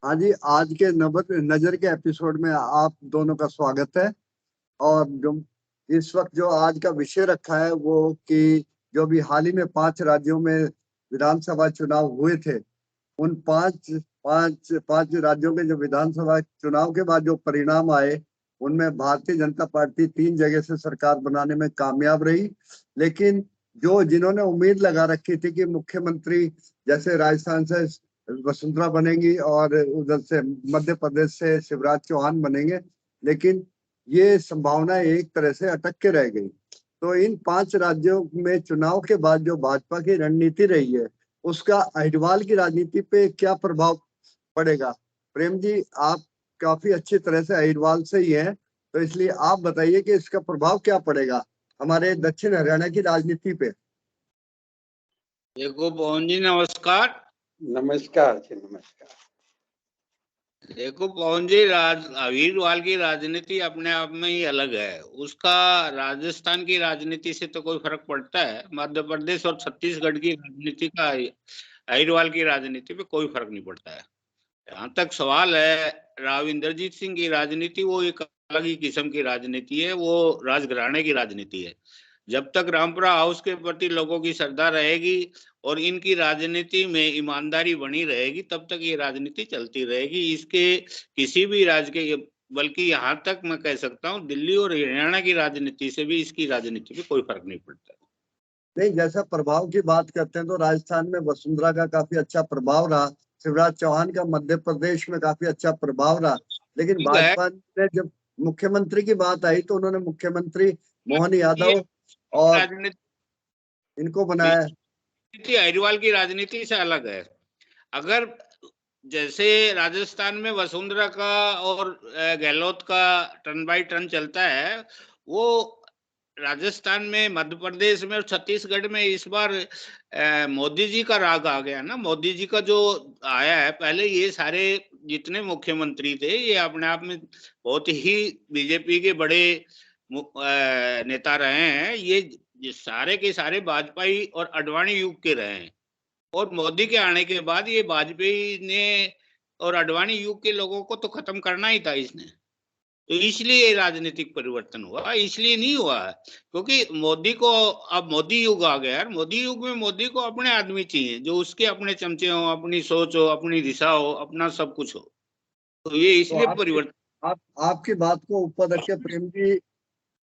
हाँ जी, आज के नजर के एपिसोड में आप दोनों का स्वागत है। और जो इस वक्त जो आज का विषय रखा है वो कि जो भी हाल ही में 5 राज्यों में विधानसभा चुनाव हुए थे, उन पांच राज्यों के जो विधानसभा चुनाव के बाद जो परिणाम आए, उनमें भारतीय जनता पार्टी 3 जगह से सरकार बनाने में कामयाब रही। लेकिन जो जिन्होंने उम्मीद लगा रखी थी कि मुख्यमंत्री जैसे राजस्थान से वसुंधरा बनेंगी और उधर से मध्य प्रदेश से शिवराज चौहान बनेंगे, लेकिन ये संभावना एक तरह से अटक के रह गई। तो इन 5 राज्यों में चुनाव के बाद जो भाजपा की रणनीति रही है, उसका अहिरवाल की राजनीति पे क्या प्रभाव पड़ेगा? प्रेम जी, आप काफी अच्छी तरह से अहिरवाल से ही हैं, तो इसलिए आप बताइए कि इसका प्रभाव क्या पड़ेगा हमारे दक्षिण हरियाणा की राजनीति पे। देखो पवन जी, नमस्कार। नमस्कार जी, नमस्कार। देखो पवन जी, अहिरवाल की राजनीति अपने आप में ही अलग है। उसका राजस्थान की राजनीति से तो कोई फर्क पड़ता है, मध्य प्रदेश और छत्तीसगढ़ की राजनीति का अहिरवाल की राजनीति पे कोई फर्क नहीं पड़ता है। जहाँ तक सवाल है राव इंद्रजीत सिंह की राजनीति, वो एक अलग ही किस्म की राजनीति है, वो राजघराने की राजनीति है। जब तक रामपुरा हाउस के प्रति लोगों की श्रद्धा रहेगी और इनकी राजनीति में ईमानदारी बनी रहेगी, तब तक ये राजनीति चलती रहेगी। इसके किसी भी राज्य के, बल्कि यहाँ तक मैं कह सकता हूँ दिल्ली और हरियाणा की राजनीति से भी इसकी राजनीति में कोई फर्क नहीं पड़ता। नहीं, जैसा प्रभाव की बात करते हैं तो राजस्थान में वसुंधरा का काफी अच्छा प्रभाव रहा, शिवराज चौहान का मध्य प्रदेश में काफी अच्छा प्रभाव रहा। लेकिन भाजपा ने जब मुख्यमंत्री की बात आई तो उन्होंने मुख्यमंत्री मोहन यादव और इनको बनाया। अहिरवाल की राजनीति से अलग है। अगर जैसे राजस्थान में वसुंधरा का और गहलोत का टर्न बाय टर्न चलता है, वो राजस्थान में, मध्य प्रदेश में और छत्तीसगढ़ में इस बार मोदी जी का राग आ गया ना। मोदी जी का जो आया है, पहले ये सारे जितने मुख्यमंत्री थे ये अपने आप में बहुत ही बीजेपी के बड़े नेता रहे हैं। ये सारे के सारे वाजपेयी और आडवाणी युग के रहे हैं, और मोदी के आने के बाद ये वाजपेयी ने और आडवाणी युग के लोगों को तो खत्म करना ही था इसने। तो इसलिए राजनीतिक परिवर्तन हुआ, इसलिए नहीं हुआ है क्योंकि मोदी को, अब मोदी युग आ गया है। मोदी युग में मोदी को अपने आदमी चाहिए, जो उसके अपने चमचे हो, अपनी सोच हो, अपनी दिशा हो, अपना सब कुछ हो। तो ये इसलिए तो परिवर्तन। आपकी बात को ऊपर रख के प्रेम जी,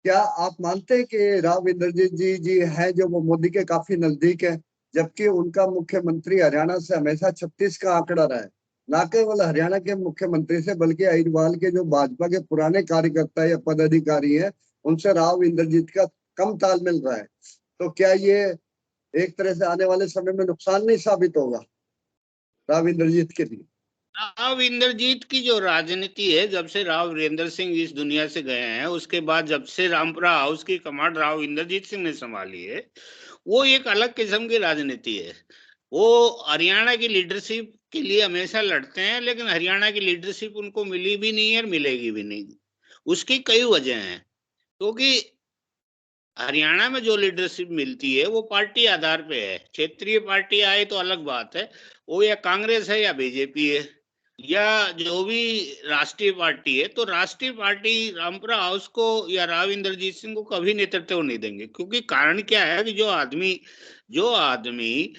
क्या आप मानते हैं कि राव इंद्रजीत जी हैं जो वो मोदी के काफी नजदीक है, जबकि उनका मुख्यमंत्री हरियाणा से हमेशा 36 का आंकड़ा रहा है? ना केवल हरियाणा के मुख्यमंत्री से बल्कि अहिरवाल के जो भाजपा के पुराने कार्यकर्ता या पदाधिकारी हैं, उनसे राव इंद्रजीत का कम तालमेल रहा है। तो क्या ये एक तरह से आने वाले समय में नुकसान नहीं साबित होगा राव इंद्रजीत के लिए? राव इंद्रजीत की जो राजनीति है, जब से राव वीरेंद्र सिंह इस दुनिया से गए हैं, उसके बाद जब से रामपुरा हाउस की कमांड राव इंद्रजीत सिंह ने संभाली है, वो एक अलग किस्म की राजनीति है। वो हरियाणा की लीडरशिप के लिए हमेशा लड़ते हैं, लेकिन हरियाणा की लीडरशिप उनको मिली भी नहीं है और मिलेगी भी नहीं। उसकी कई वजह हैं, क्योंकि हरियाणा में जो लीडरशिप मिलती है वो पार्टी आधार पे है। क्षेत्रीय पार्टी आए तो अलग बात है, वो या कांग्रेस है या बीजेपी है या जो भी राष्ट्रीय पार्टी है। तो राष्ट्रीय पार्टी रामपुरा हाउस को या राव इंद्रजीत सिंह को कभी नेतृत्व नहीं देंगे, क्योंकि कारण क्या है कि जो आदमी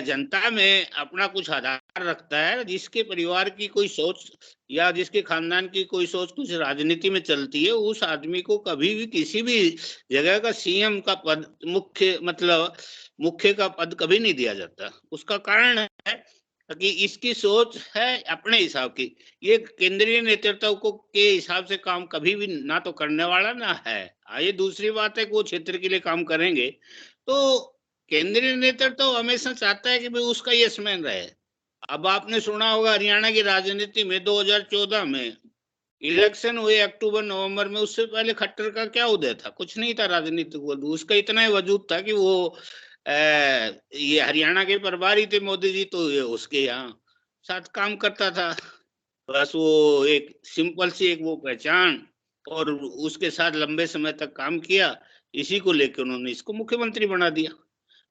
जनता में अपना कुछ आधार रखता है, जिसके परिवार की कोई सोच या जिसके खानदान की कोई सोच कुछ राजनीति में चलती है, उस आदमी को कभी भी किसी भी जगह का सीएम का पद, मुख्य का पद कभी नहीं दिया जाता। उसका कारण है कि इसकी सोच है अपने हिसाब की। ये केंद्रीय नेतृत्व को के हिसाब से काम कभी भी ना तो करने वाला ना है। ये दूसरी बात है कि वो क्षेत्र के लिए काम करेंगे, तो केंद्रीय नेतृत्व हमेशा चाहता है कि भाई उसका यशमैन रहे। अब आपने सुना होगा हरियाणा की राजनीति में 2014 में इलेक्शन हुए अक्टूबर नवंबर में, उससे पहले खट्टर का क्या उदय था? कुछ नहीं था राजनीतिक वजूद। उसका इतना ही वजूद था कि वो ये हरियाणा के प्रभारी थे मोदी जी, तो ये उसके यहाँ साथ काम करता था। बस वो एक सिंपल सी एक वो पहचान, और उसके साथ लंबे समय तक काम किया, इसी को लेकर उन्होंने इसको मुख्यमंत्री बना दिया।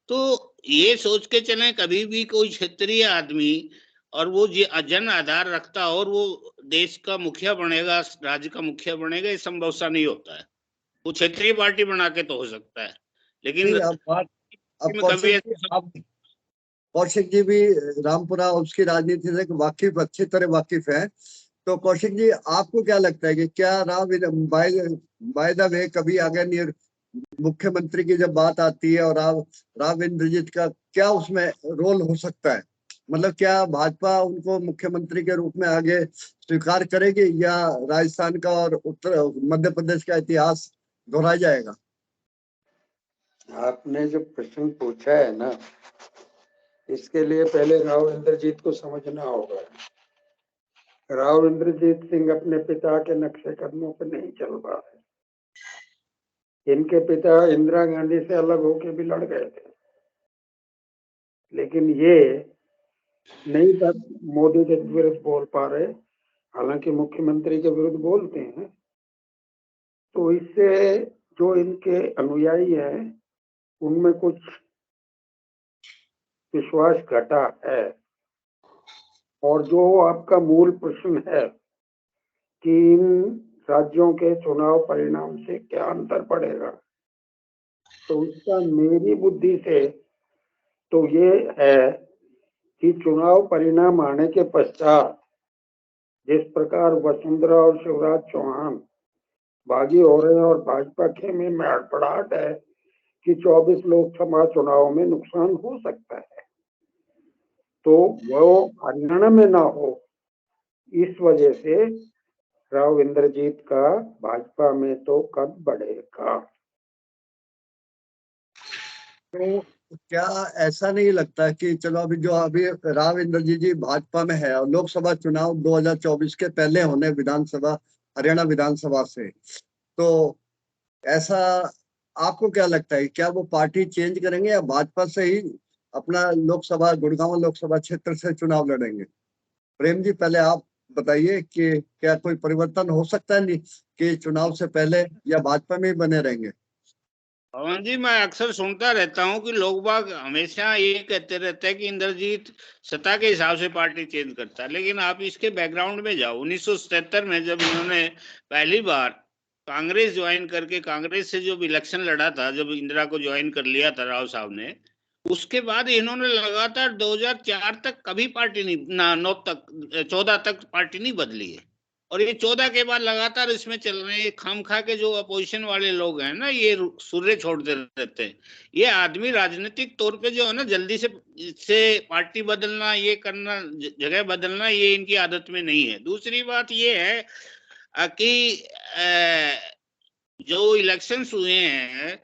तो ये सोच के चलें, कभी भी कोई क्षेत्रीय आदमी और वो जन आधार रखता और वो देश का मुखिया बनेगा, राज्य का मुखिया बनेगा, ये संभव सा नहीं होता है। वो क्षेत्रीय पार्टी बना के तो हो सकता है, लेकिन अब कभी कौशिक जी भी रामपुरा उसकी राजनीति से वाकिफ, अच्छी तरह वाकिफ है। तो कौशिक जी, आपको क्या लगता है कि क्या बाय द वे कभी अगर मुख्यमंत्री की जब बात आती है और राव इंद्रजीत का क्या उसमें रोल हो सकता है? मतलब क्या भाजपा उनको मुख्यमंत्री के रूप में आगे स्वीकार करेगी या राजस्थान का और उत्तर मध्य प्रदेश का इतिहास दोहराया जाएगा? आपने जो प्रश्न पूछा है ना, इसके लिए पहले राव इंद्रजीत को समझना होगा। राव इंद्रजीत सिंह अपने पिता के नक्शे कदमों पर नहीं चल पा रहे। इनके पिता इंदिरा गांधी से अलग होके भी लड़ गए थे, लेकिन ये नहीं तक मोदी के विरुद्ध बोल पा रहे, हालांकि मुख्यमंत्री के विरुद्ध बोलते हैं। तो इससे जो इनके अनुयायी हैं उनमें कुछ विश्वास घटा है। और जो आपका मूल प्रश्न है कि इन राज्यों के चुनाव परिणाम से क्या अंतर पड़ेगा, तो इसका मेरी बुद्धि से तो ये है कि चुनाव परिणाम आने के पश्चात जिस प्रकार वसुंधरा और शिवराज चौहान बागी हो रहे हैं और भाजपा खेमे में हड़बड़ाहट है कि 24 लोकसभा चुनाव में नुकसान हो सकता है, तो वो हरियाणा में ना हो, इस वजह से राव इंद्रजीत का भाजपा में तो कद बढ़ेगा। तो क्या ऐसा नहीं लगता कि चलो अभी राव इंद्रजीत जी भाजपा में है और लोकसभा चुनाव 2024 के पहले होने हरियाणा विधानसभा से, तो ऐसा आपको क्या लगता है, क्या वो पार्टी चेंज करेंगे या भाजपा से ही अपना गुड़गांव लोकसभा क्षेत्र से चुनाव लड़ेंगे? प्रेम जी, पहले आप बताइए कि क्या कोई परिवर्तन हो सकता है नहीं कि चुनाव से पहले, या भाजपा में ही बने रहेंगे? पवन जी, मैं अक्सर सुनता रहता हूँ कि लोग बाग हमेशा ये कहते रहते हैं कि इंद्रजीत सत्ता के हिसाब से पार्टी चेंज करता है, लेकिन आप इसके बैकग्राउंड में जाओ। 1977 में जब इन्होंने पहली बार कांग्रेस ज्वाइन करके कांग्रेस से जब इलेक्शन लड़ा था, जब इंदिरा को ज्वाइन कर लिया था राव साहब ने, उसके बाद इन्होंने लगातार 2004 तक कभी पार्टी नहीं, 9 तक 14 तक पार्टी नहीं बदली है। और ये 14 के बाद लगातार इसमें चल रहे हैं। खामखा के जो अपोजिशन वाले लोग हैं ना, ये सूर्य छोड़ते रहते हैं। ये आदमी राजनीतिक तौर पे जो है ना, जल्दी से पार्टी बदलना, ये करना, जगह बदलना, ये इनकी आदत में नहीं है। दूसरी बात ये है कि जो इलेक्शंस हुए हैं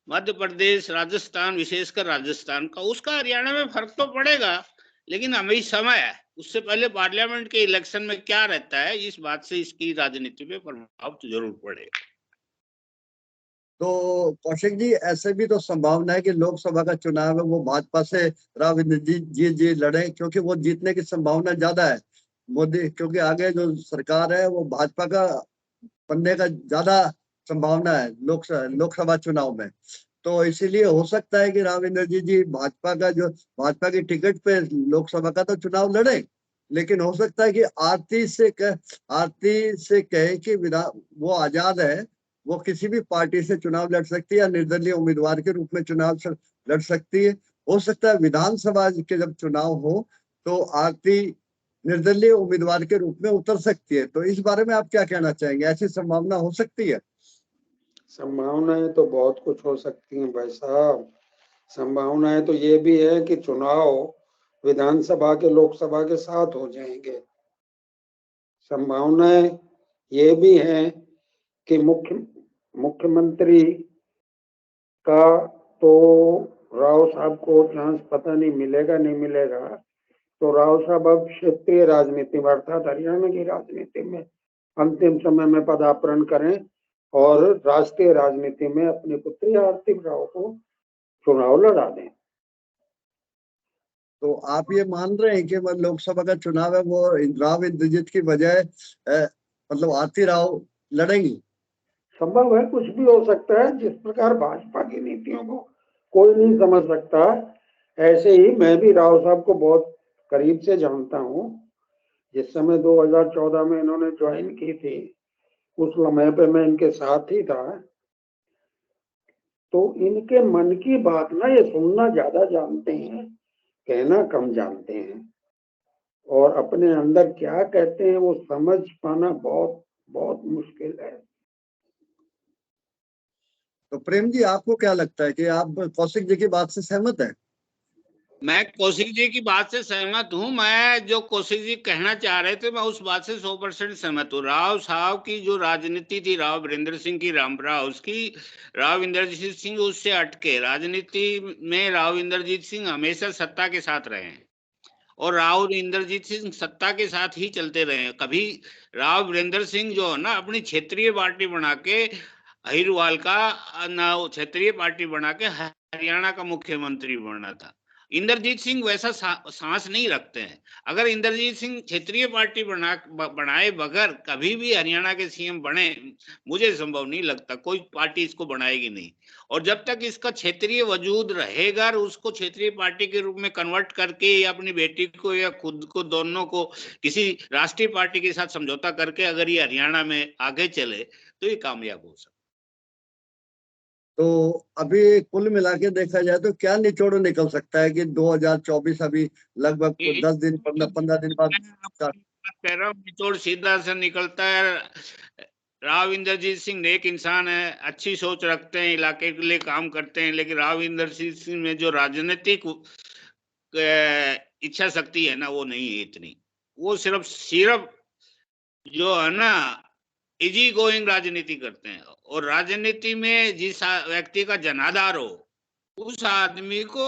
मध्य प्रदेश, राजस्थान, विशेषकर राजस्थान का, उसका हरियाणा में फर्क तो पड़ेगा, लेकिन अभी समय है। उससे पहले पार्लियामेंट के इलेक्शन में क्या रहता है, इस बात से इसकी राजनीति पे प्रभाव तो जरूर पड़ेगा। तो कौशिक जी, ऐसे भी तो संभावना है कि लोकसभा का चुनाव है वो भाजपा से राव इंद्रजीत जी लड़े, क्योंकि वो जीतने की संभावना ज्यादा है। मोदी, क्योंकि आगे जो सरकार है वो भाजपा का बनने का ज्यादा संभावना है लोकसभा चुनाव में। तो इसीलिए हो सकता है कि राव इंद्रजीत जी भाजपा की टिकट पे लोकसभा का तो चुनाव लड़े, लेकिन हो सकता है कि आरती से कहे कि वो आजाद है, वो किसी भी पार्टी से चुनाव लड़ सकती है या निर्दलीय उम्मीदवार के रूप में चुनाव लड़ सकती है। हो सकता है विधानसभा के जब चुनाव हो तो आरती निर्दलीय उम्मीदवार के रूप में उतर सकती है। तो इस बारे में आप क्या कहना चाहेंगे, ऐसी संभावना हो सकती है? संभावनाएं तो बहुत कुछ हो सकती हैं भाई साहब। संभावनाएं तो ये भी है कि चुनाव विधानसभा के लोकसभा के साथ हो जाएंगे। संभावनाएं ये भी हैं कि मुख्यमंत्री का तो राव साहब को चांस पता नहीं मिलेगा। तो राव साहब अब क्षेत्रीय राजनीति में अर्थात हरियाणा की राजनीति में अंतिम समय में पदार्पण करें और राष्ट्रीय राजनीति में अपनी पुत्री आरती राव को चुनाव लड़ा दें। तो आप ये मान रहे हैं कि लोकसभा का चुनाव है वो राव इंद्रजीत की बजाय मतलब आरती राव लड़ेंगी? संभव है, कुछ भी हो सकता है। जिस प्रकार भाजपा की नीतियों को कोई नहीं समझ सकता, ऐसे ही मैं भी राव साहब को बहुत करीब से जानता हूँ। जिस समय 2014 में इन्होंने ज्वाइन की थी, उस लम्हे पे मैं इनके साथ ही था। तो इनके मन की बात ना ये सुनना ज्यादा जानते हैं, कहना कम जानते हैं, और अपने अंदर क्या कहते हैं वो समझ पाना बहुत बहुत मुश्किल है। तो प्रेम जी, आपको क्या लगता है कि आप कौशिक जी की बात से सहमत हैं? मैं कौशिक जी की बात से सहमत हूं। मैं जो कौशिक जी कहना चाह रहे थे, मैं उस बात से 100% सहमत हूँ। राव साहब की जो राजनीति थी, राव वीरेंद्र सिंह की, रामपुरा उसकी, राव इंद्रजीत सिंह उससे हटके राजनीति में राव इंद्रजीत सिंह हमेशा सत्ता के साथ रहे हैं, और राव इंद्रजीत सिंह सत्ता के साथ ही चलते रहे हैं। कभी राव वीरेंद्र सिंह जो है ना, अपनी क्षेत्रीय पार्टी बना के अहिरवाल का ना क्षेत्रीय पार्टी बना के हरियाणा का मुख्यमंत्री बना था। इंद्रजीत सिंह वैसा सांस नहीं रखते हैं। अगर इंद्रजीत सिंह क्षेत्रीय पार्टी बनाए बगैर कभी भी हरियाणा के सीएम बने, मुझे संभव नहीं लगता। कोई पार्टी इसको बनाएगी नहीं, और जब तक इसका क्षेत्रीय वजूद रहेगा, उसको क्षेत्रीय पार्टी के रूप में कन्वर्ट करके या अपनी बेटी को या खुद को, दोनों को किसी राष्ट्रीय पार्टी के साथ समझौता करके अगर ये हरियाणा में आगे चले तो ये कामयाब हो सकता। तो अभी कुल मिला के देखा जाए तो क्या निचोड़ निकल सकता है कि 2024 अभी लगभग 10 दिन 15 दिन बाद कह रहा हूँ, निचोड़ सीधा से निकलता है। राव इंद्रजीत सिंह नेक इंसान है, अच्छी सोच रखते हैं, इलाके के लिए काम करते हैं, लेकिन राव इंद्रजीत सिंह में जो राजनीतिक इच्छा शक्ति है ना, वो नहीं है इतनी। वो सिर्फ जो है ना, इजी गोइंग राजनीति करते हैं, और राजनीति में जिस व्यक्ति का जनाधार हो उस आदमी को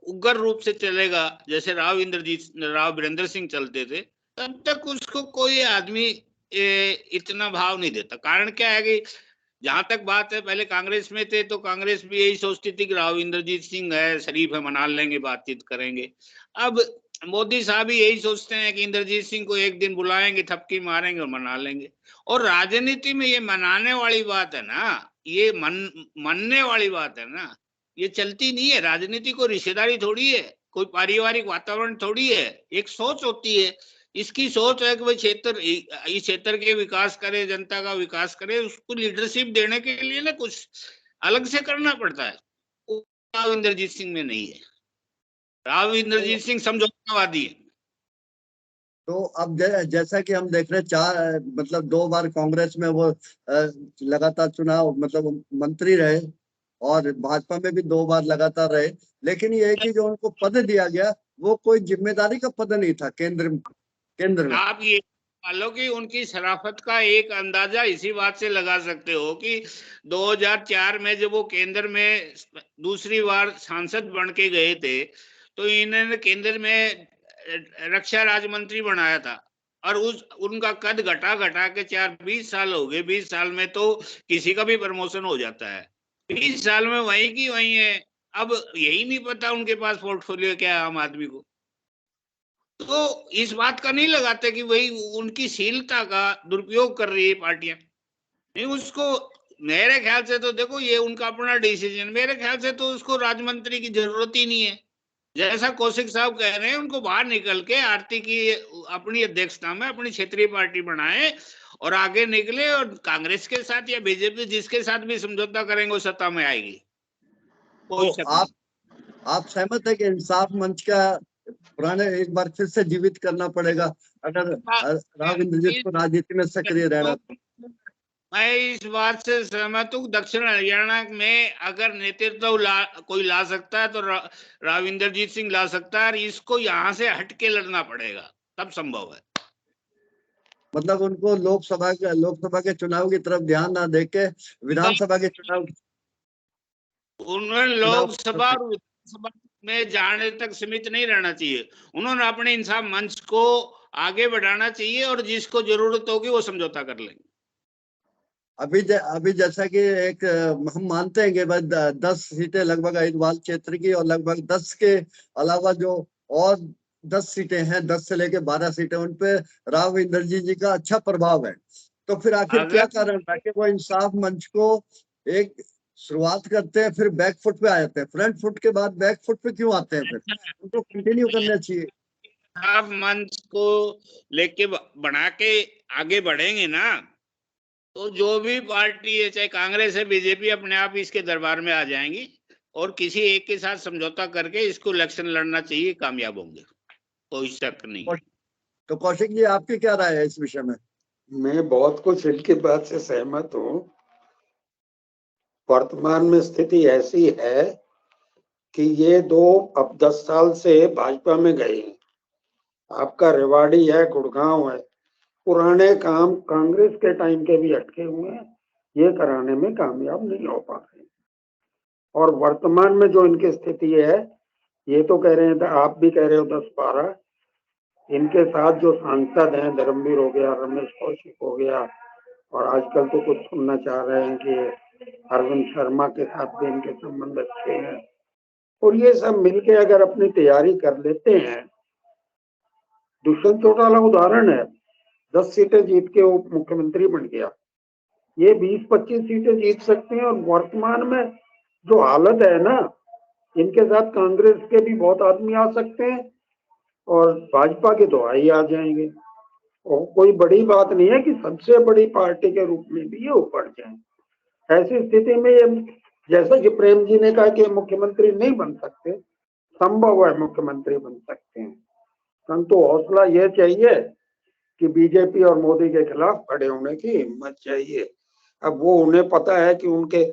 उग्र रूप से चलेगा, जैसे राव वीरेंद्र सिंह चलते थे, तब तक उसको कोई आदमी इतना भाव नहीं देता। कारण क्या है कि जहां तक बात है, पहले कांग्रेस में थे तो कांग्रेस भी यही सोचती थी कि राव इंद्रजीत सिंह है, शरीफ है, मना लेंगे, बातचीत करेंगे। अब मोदी साहब भी यही सोचते हैं कि इंद्रजीत सिंह को एक दिन बुलाएंगे, थपकी मारेंगे और मना लेंगे। और राजनीति में ये मनाने वाली बात है ना, ये मनने वाली बात है ना, ये चलती नहीं है। राजनीति को रिश्तेदारी थोड़ी है, कोई पारिवारिक वातावरण थोड़ी है, एक सोच होती है। इसकी सोच है कि भाई इस क्षेत्र के विकास करे, जनता का विकास करे, उसको लीडरशिप देने के लिए ना कुछ अलग से करना पड़ता है। राव इंद्रजीत सिंह में नहीं है। राव इंद्रजीत सिंह समझौतावादी है। तो अब जैसा कि हम देख रहे हैं, मतलब 2 बार कांग्रेस में वो लगातार चुनाव मतलब मंत्री रहे, और भाजपा में भी 2 बार लगातार रहे, लेकिन ये है कि जो उनको पद दिया गया वो कोई जिम्मेदारी का पद नहीं था केंद्र में। आप ये मान लो कि उनकी शराफत का एक अंदाजा इसी बात से लगा सकते हो कि 2004 में जब वो केंद्र में दूसरी बार सांसद बन के गए थे, तो इन्होंने केंद्र में रक्षा राज्य मंत्री बनाया था, और उनका कद घटा के 20 साल हो गए। 20 साल में तो किसी का भी प्रमोशन हो जाता है। 20 साल में वही की वही है। अब यही नहीं पता उनके पास पोर्टफोलियो क्या है आम आदमी को। तो इस बात का नहीं लगाते कि वही उनकी शीलता का दुरुपयोग कर रही है पार्टियां। नहीं, उसको मेरे ख्याल से तो देखो, ये उनका अपना डिसीजन, मेरे ख्याल से तो उसको राजमंत्री की जरूरत ही नहीं है। जैसा कौशिक साहब कह रहे हैं, उनको बाहर निकल के आरती की अपनी अध्यक्षता में अपनी क्षेत्रीय पार्टी बनाए और आगे निकले, और कांग्रेस के साथ या बीजेपी जिसके साथ भी समझौता करेंगे वो सत्ता में आएगी। कोई तो शक नहीं। आप सहमत है कि इंसाफ मंच का पुराने एक बार फिर से जीवित करना पड़ेगा अगर राव इंद्रजीत को राजनीति में सक्रिय रहना? मैं इस बात से सहमत हूँ। दक्षिण हरियाणा में अगर नेतृत्व कोई ला सकता है तो राव इंद्रजीत सिंह ला सकता है, और इसको यहाँ से हटके लड़ना पड़ेगा, तब संभव है। मतलब उनको लोकसभा के चुनाव की तरफ ध्यान ना देके विधानसभा के चुनाव उन्होंने लोकसभा और विधानसभा में जाने तक सीमित नहीं रहना चाहिए। उन्होंने अपने इंसाफ मंच को आगे बढ़ाना चाहिए, और जिसको जरूरत होगी वो समझौता कर लेंगे। अभी जैसा कि एक हम मानते हैं कि 10 सीटें लगभग अहिरवाल क्षेत्र की, और लगभग 10 के अलावा जो और 10 सीटें हैं, 10 से लेके 12 सीटें, उन पे राव इंद्रजीत जी का अच्छा प्रभाव है। तो फिर आखिर क्या कारण था कि वो इंसाफ मंच को एक शुरुआत करते हैं, फिर बैक फुट पे आ जाते हैं? फ्रंट फुट के बाद बैक फुट पे क्यों आते हैं? फिर उनको कंटिन्यू करना चाहिए। आप मंच को लेके बना के आगे बढ़ेंगे ना, तो जो भी पार्टी है, चाहे कांग्रेस है, बीजेपी, अपने आप इसके दरबार में आ जाएंगी और किसी एक के साथ समझौता करके इसको इलेक्शन लड़ना चाहिए, कामयाब होंगे, कोई शक नहीं है। तो कौशिक जी, आपकी क्या राय है इस विषय में? मैं बहुत कुछ इनकी बात से सहमत हूँ। वर्तमान में स्थिति ऐसी है कि ये दो अब 10 साल से भाजपा में गए हैं। आपका रेवाड़ी है, गुड़गांव है, पुराने काम कांग्रेस के टाइम के भी अटके हुए हैं, ये कराने में कामयाब नहीं हो पा रहे। और वर्तमान में जो इनकी स्थिति है, ये तो कह रहे हैं, आप भी कह रहे हो 10-12, इनके साथ जो सांसद हैं, धर्मवीर हो गया, रमेश कौशिक हो गया, और आजकल तो कुछ सुनना चाह रहे हैं कि अरविंद शर्मा के साथ भी इनके संबंध अच्छे हैं, और ये सब मिलके अगर अपनी तैयारी कर लेते हैं। दुष्यंत चौटाला उदाहरण है, 10 सीटें जीत के उप मुख्यमंत्री बन गया। ये 20-25 सीटें जीत सकते हैं, और वर्तमान में जो हालत है ना, इनके साथ कांग्रेस के भी बहुत आदमी आ सकते हैं और भाजपा के तो ही आ जाएंगे, और कोई बड़ी बात नहीं है कि सबसे बड़ी पार्टी के रूप में भी ये उभर जाए। ऐसी स्थिति में ये, जैसा कि प्रेम जी ने कहा कि मुख्यमंत्री नहीं बन सकते, संभव है मुख्यमंत्री बन सकते हैं, परंतु हौसला ये चाहिए कि बीजेपी और मोदी के खिलाफ खड़े होने की हिम्मत चाहिए। अब वो उन्हें पता है कि उनके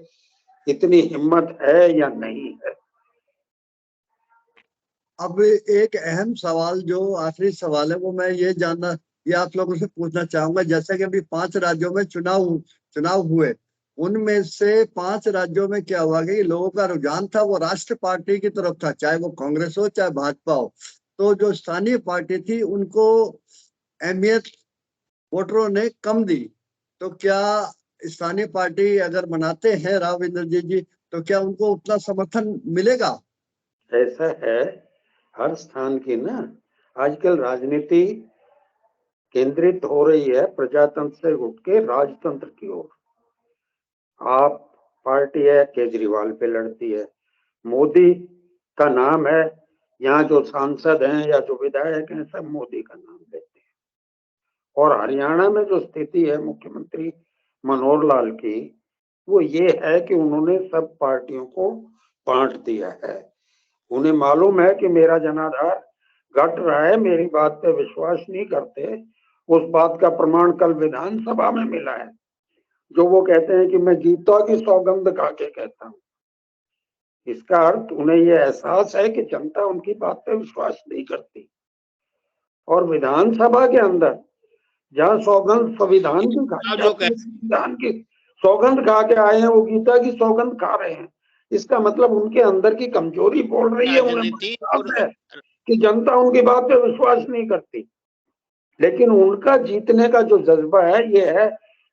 इतनी हिम्मत है या नहीं है। अब एक अहम सवाल, जो आखिरी सवाल है, वो मैं ये आप लोगों से पूछना चाहूंगा। जैसे कि अभी 5 राज्यों में चुनाव हुए, उनमें से 5 राज्यों में क्या हुआ कि लोगों का रुझान था वो राष्ट्र पार्टी की तरफ था, चाहे वो कांग्रेस हो चाहे भाजपा हो। तो जो स्थानीय पार्टी थी उनको अहमियत वोटरों ने कम दी। तो क्या स्थानीय पार्टी अगर बनाते हैं राव इंद्रजीत जी, तो क्या उनको उतना समर्थन मिलेगा? ऐसा है, हर स्थान की ना आजकल राजनीति केंद्रित हो रही है प्रजातंत्र से उठ के राजतंत्र की ओर। आप पार्टी है केजरीवाल पे लड़ती है, मोदी का नाम है, यहाँ जो सांसद हैं या जो विधायक हैं सब मोदी का नाम लेते हैं। और हरियाणा में जो स्थिति है मुख्यमंत्री मनोहर लाल की, वो ये है कि उन्होंने सब पार्टियों को बांट दिया है। उन्हें मालूम है कि मेरा जनाधार घट रहा है, मेरी बात पे विश्वास नहीं करते। उस बात का प्रमाण कल विधानसभा में मिला है, जो वो कहते हैं कि मैं गीता की सौगंध खा के कहता हूँ। इसका अर्थ उन्हें ये एहसास है कि जनता उनकी बात पे विश्वास नहीं करती। और विधानसभा के अंदर जहाँ सौगंध संविधान की खाई जाती है, संविधान की सौगंध खा के आए हैं, वो गीता की सौगंध खा रहे हैं। इसका मतलब उनके अंदर की कमजोरी बोल रही है, उन्हें है कि जनता उनकी बात पे विश्वास नहीं करती। लेकिन उनका जीतने का जो जज्बा है ये है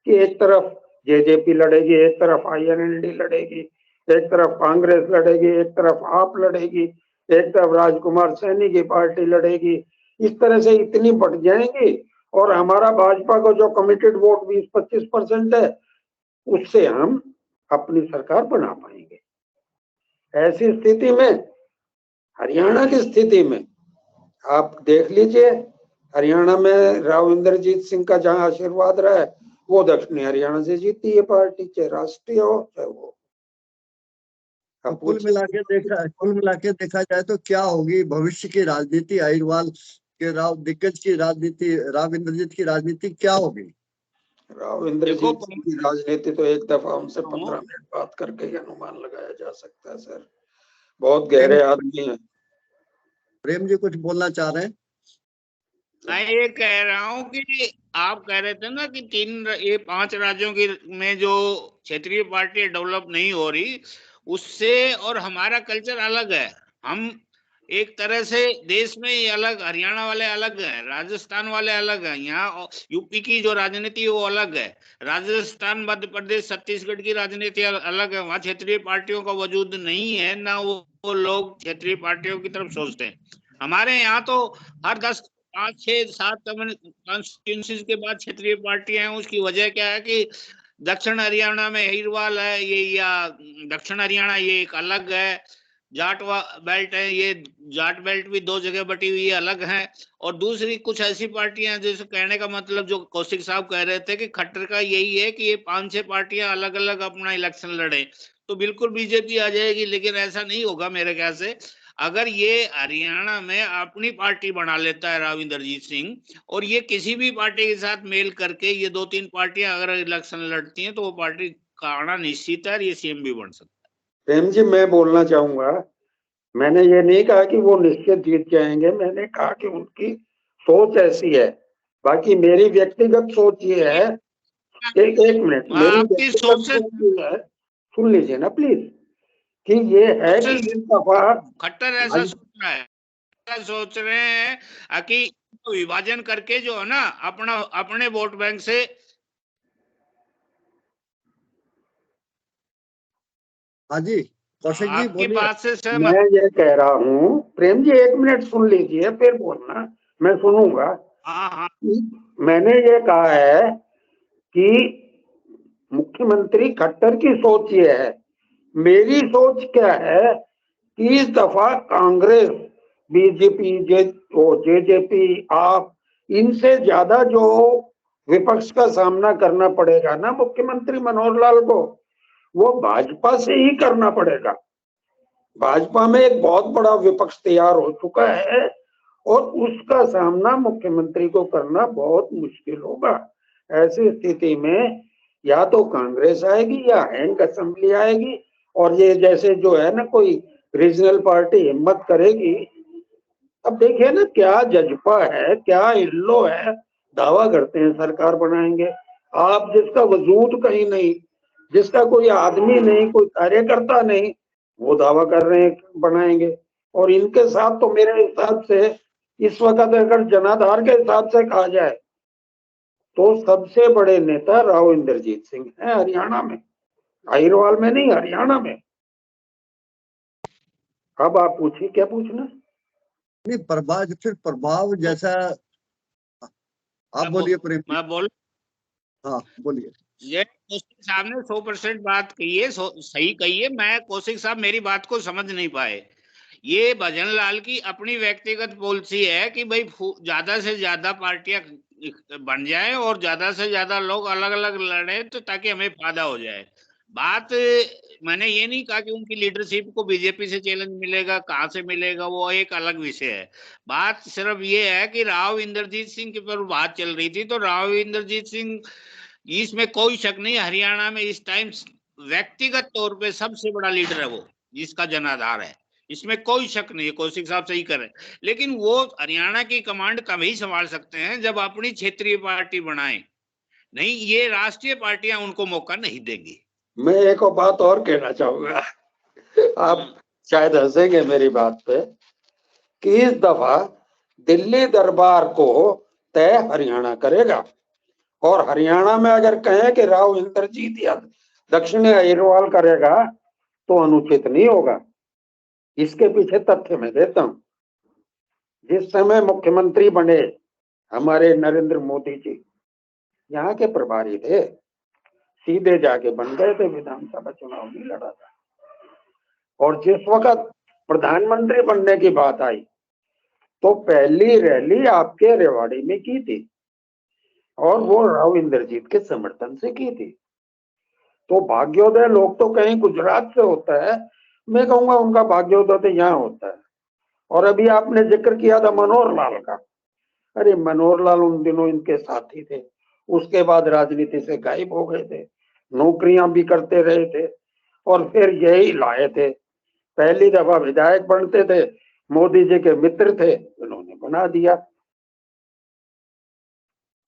कि एक तरफ जेजेपी लड़ेगी, एक तरफ आईएनएलडी लड़ेगी, एक तरफ कांग्रेस लड़ेगी, एक तरफ आप लड़ेगी, एक तरफ राजकुमार सैनी की पार्टी लड़ेगी। इस तरह से इतनी बढ़ जाएंगी, और हमारा भाजपा को जो कमिटेड वोट 20-25% है, उससे हम अपनी सरकार बना पाएंगे। ऐसी स्थिति में, हरियाणा की स्थिति में आप देख लीजिए, हरियाणा में राव इंद्रजीत सिंह का जहां आशीर्वाद रहा है, वो दक्षिणी हरियाणा से जीती है पार्टी, चाहे राष्ट्रीय हो चाहे वो। तो कुल मिला के देखा जाए तो क्या होगी भविष्य की राजनीति? अहिरवाल के दिग्गज की राजनीति, राव इंद्रजीत की राजनीति क्या होगी? राव इंद्रजीत की राजनीति तो एक दफा उनसे 15 मिनट बात करके ही अनुमान लगाया जा सकता है सर, बहुत गहरे आदमी है। प्रेम जी कुछ बोलना चाह रहे हैं? मैं ये कह रहा हूँ कि आप कह रहे थे ना कि 5 राज्यों की में जो क्षेत्रीय पार्टी डेवलप नहीं हो रही, उससे और हमारा कल्चर अलग है। हम एक तरह से देश में ही अलग, हरियाणा वाले अलग हैं, राजस्थान वाले अलग हैं, यहाँ यूपी की जो राजनीति है वो अलग है, राजस्थान, मध्य प्रदेश, छत्तीसगढ़ की राजनीति अलग है। वहाँ क्षेत्रीय पार्टियों का वजूद नहीं है, ना वो लोग क्षेत्रीय पार्टियों की तरफ सोचते हैं। हमारे यहाँ तो हर 10, 5, 6, 7 कॉन्स्टिट्यूंसीज के बाद क्षेत्रीय पार्टियां हैं। उसकी वजह क्या है कि दक्षिण हरियाणा में अहिरवाल है ये, या दक्षिण हरियाणा ये एक अलग है, जाट बेल्ट है, ये जाट बेल्ट भी दो जगह बटी हुई है, अलग है। और दूसरी कुछ ऐसी पार्टियां, जैसे कहने का मतलब जो कौशिक साहब कह रहे थे कि खट्टर का यही है कि ये 5-6 पार्टियां अलग अलग अपना इलेक्शन लड़े तो बिल्कुल बीजेपी आ जाएगी, लेकिन ऐसा नहीं होगा मेरे ख्याल से। अगर ये हरियाणा में अपनी पार्टी बना लेता है राव इंद्रजीत सिंह, और ये किसी भी पार्टी के साथ मेल करके ये 2-3 पार्टियां अगर इलेक्शन लड़ती हैं, तो वो पार्टी का आना निश्चित है और ये सीएम भी बन सकता है। प्रेम जी, मैं बोलना चाहूंगा, मैंने ये नहीं कहा कि वो निश्चित जीत जाएंगे, मैंने कहा कि उनकी सोच ऐसी है। बाकी मेरी व्यक्तिगत सोच ये है, एक मिनट, मेरी आपकी व्यक्तिगत सोच से सोच ये है, सुन लीजिए ना प्लीज, कि ये है कि इस दफा खट्टर ऐसा सोच रहा है, ऐसा सोच रहे हैं कि विभाजन करके जो है ना अपना अपने वोट बैंक से। हाँ जी कौशिक जी आपकी बोलिए। बात से सहमत। मैं ये कह रहा हूँ, प्रेम जी 1 मिनट सुन लीजिए फिर बोलना, मैं सुनूंगा। हाँ हाँ, मैंने ये कहा है कि मुख्यमंत्री खट्टर की सोच ये है, मेरी सोच क्या है कि इस दफा कांग्रेस, बीजेपी, जेजेपी, आप, इनसे ज्यादा जो विपक्ष का सामना करना पड़ेगा ना मुख्यमंत्री मनोहर लाल को, वो भाजपा से ही करना पड़ेगा। भाजपा में एक बहुत बड़ा विपक्ष तैयार हो चुका है और उसका सामना मुख्यमंत्री को करना बहुत मुश्किल होगा। ऐसी स्थिति में या तो कांग्रेस आएगी या हैंग असेंबली आएगी, और ये जैसे जो है ना कोई रीजनल पार्टी हिम्मत करेगी। अब देखिए ना, क्या जजपा है, क्या इल्लो है, दावा करते हैं सरकार बनाएंगे। आप जिसका वजूद कहीं नहीं, जिसका कोई आदमी नहीं, कोई कार्यकर्ता नहीं, वो दावा कर रहे हैं बनाएंगे। और इनके साथ तो मेरे हिसाब से इस वक्त अगर जनाधार के हिसाब से कहा जाए तो सबसे बड़े नेता राव इंद्रजीत सिंह हैं हरियाणा में, अहिरवाल में नहीं, हरियाणा में। अब आप पूछिए, क्या पूछना। नहीं प्रभाव, फिर प्रभाव जैसा आप बोलिए प्रेम जी। मैं बोल, हाँ बोलिए। ये कौशिक साहब ने 100% बात कही है, सही कही है। मैं कौशिक साहब मेरी बात को समझ नहीं पाए। ये भजन लाल की अपनी व्यक्तिगत पॉलिसी है कि भाई ज्यादा से ज्यादा पार्टियां बन जाए और ज्यादा से ज्यादा लोग अलग अलग लड़े, तो ताकि हमें फायदा हो जाए। बात, मैंने ये नहीं कहा कि उनकी लीडरशिप को बीजेपी से चैलेंज मिलेगा, कहाँ से मिलेगा वो एक अलग विषय है। बात सिर्फ ये है कि राव इंद्रजीत सिंह के पर बात चल रही थी, तो राव इंद्रजीत सिंह, इसमें कोई शक नहीं, हरियाणा में इस टाइम व्यक्तिगत तौर पे सबसे बड़ा लीडर है वो, जिसका जनाधार है, इसमें कोई शक नहीं है। कौशिक साहब सही कर रहे हैं, लेकिन वो हरियाणा की कमांड तभी संभाल सकते हैं जब अपनी क्षेत्रीय पार्टी बनाए, नहीं ये राष्ट्रीय पार्टियां उनको मौका नहीं देंगी। मैं एक और बात और कहना चाहूंगा, आप शायद हंसेंगे मेरी बात पे, कि इस दफा दिल्ली दरबार को तय हरियाणा करेगा। और हरियाणा में अगर कहें कि राव इंद्रजीत या दक्षिणी अहिरवाल करेगा तो अनुचित नहीं होगा। इसके पीछे तथ्य मैं देता हूं। जिस समय मुख्यमंत्री बने हमारे नरेंद्र मोदी जी, यहाँ के प्रभारी थे, सीधे जाके बन गए थे, विधानसभा चुनाव नहीं लड़ा था। और जिस वक्त प्रधानमंत्री बनने की बात आई तो पहली रैली आपके रेवाड़ी में की थी, और वो राव इंद्रजीत के समर्थन से की थी। तो भाग्योदय लोग तो कहीं गुजरात से होता है, मैं कहूंगा उनका भाग्योदय तो यहाँ होता है। और अभी आपने जिक्र किया था मनोहर लाल का, अरे मनोहर लाल उन दिनों इनके साथी थे, उसके बाद राजनीति से गायब हो गए थे, नौकरियां भी करते रहे थे, और फिर यही लाए थे। पहली दफा विधायक बनते थे, मोदी जी के मित्र थे, उन्होंने बना दिया।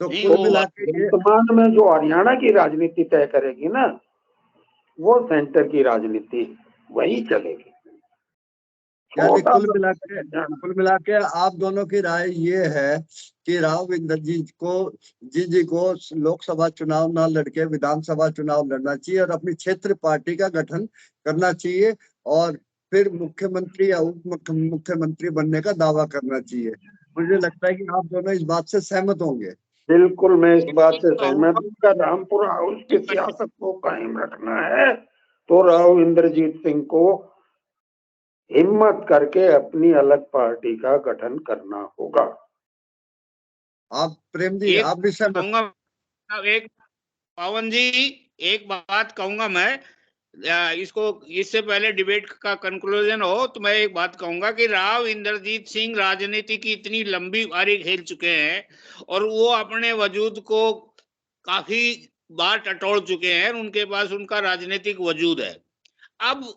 तो नहीं कुल वो मिला के ये वर्तमान में जो हरियाणा की राजनीति तय करेगी ना, वो सेंटर की राजनीति वही चलेगी। यानी छोटा कुल मिला के आप दोनों की राय ये है कि राव इंद्रजीत को जी को लोकसभा चुनाव ना लड़के विधानसभा चुनाव लड़ना चाहिए और अपनी क्षेत्र पार्टी का गठन करना चाहिए, और फिर मुख्यमंत्री या उप मुख्यमंत्री बनने का दावा करना चाहिए। मुझे लगता है कि आप दोनों इस बात से सहमत होंगे। बिल्कुल, मैं इस बात से सहमत कहूंगा, हूँ। अगर रामपुर हाउस की सियासत को कायम रखना है तो राव इंद्रजीत सिंह को हिम्मत करके अपनी अलग पार्टी का गठन करना होगा। आप प्रेम जी, एक आप भी सहमत? कहूंगा, एक पवन जी, एक बात कहूंगा मैं, इसको इससे पहले डिबेट का कंक्लूजन हो तो मैं एक बात कहूंगा कि राव इंद्रजीत सिंह राजनीति की इतनी लंबी बारी खेल चुके हैं और वो अपने वजूद को काफी बार टटोल चुके हैं, उनके पास उनका राजनीतिक वजूद है। अब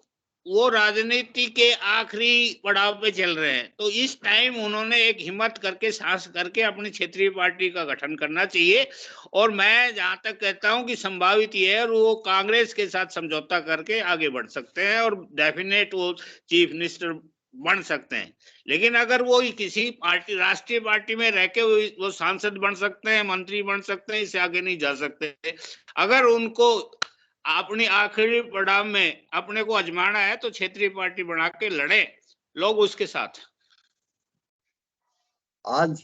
वो राजनीति के आखिरी पड़ाव पे चल रहे हैं, तो इस टाइम उन्होंने एक हिम्मत करके, साहस करके अपनी क्षेत्रीय पार्टी का गठन करना चाहिए। और मैं जहां तक कहता हूं कि संभावित ये है वो कांग्रेस के साथ समझौता करके आगे बढ़ सकते हैं और डेफिनेट वो चीफ मिनिस्टर बन सकते हैं। लेकिन अगर वो किसी पार्टी, राष्ट्रीय पार्टी में रह के वो सांसद बन सकते हैं, मंत्री बन सकते हैं, इससे आगे नहीं जा सकते। अगर उनको अपनी आखिरी पड़ाव में अपने को आजमाना है तो क्षेत्रीय पार्टी बना के लड़े लोग उसके साथ। आज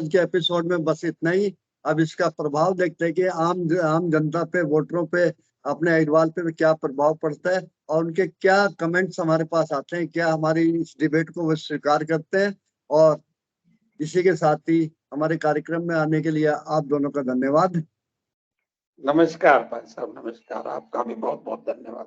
के एपिसोड में बस इतना ही। अब इसका प्रभाव देखते हैं कि आम जनता पे, वोटरों पे, अपने अहलवाल पे क्या प्रभाव पड़ता है और उनके क्या कमेंट्स हमारे पास आते हैं, क्या हमारी इस डिबेट को वो स्वीकार करते हैं। और इसी के साथ ही हमारे कार्यक्रम में आने के लिए आप दोनों का धन्यवाद। नमस्कार भाई साहब, नमस्कार, आपका भी बहुत बहुत धन्यवाद।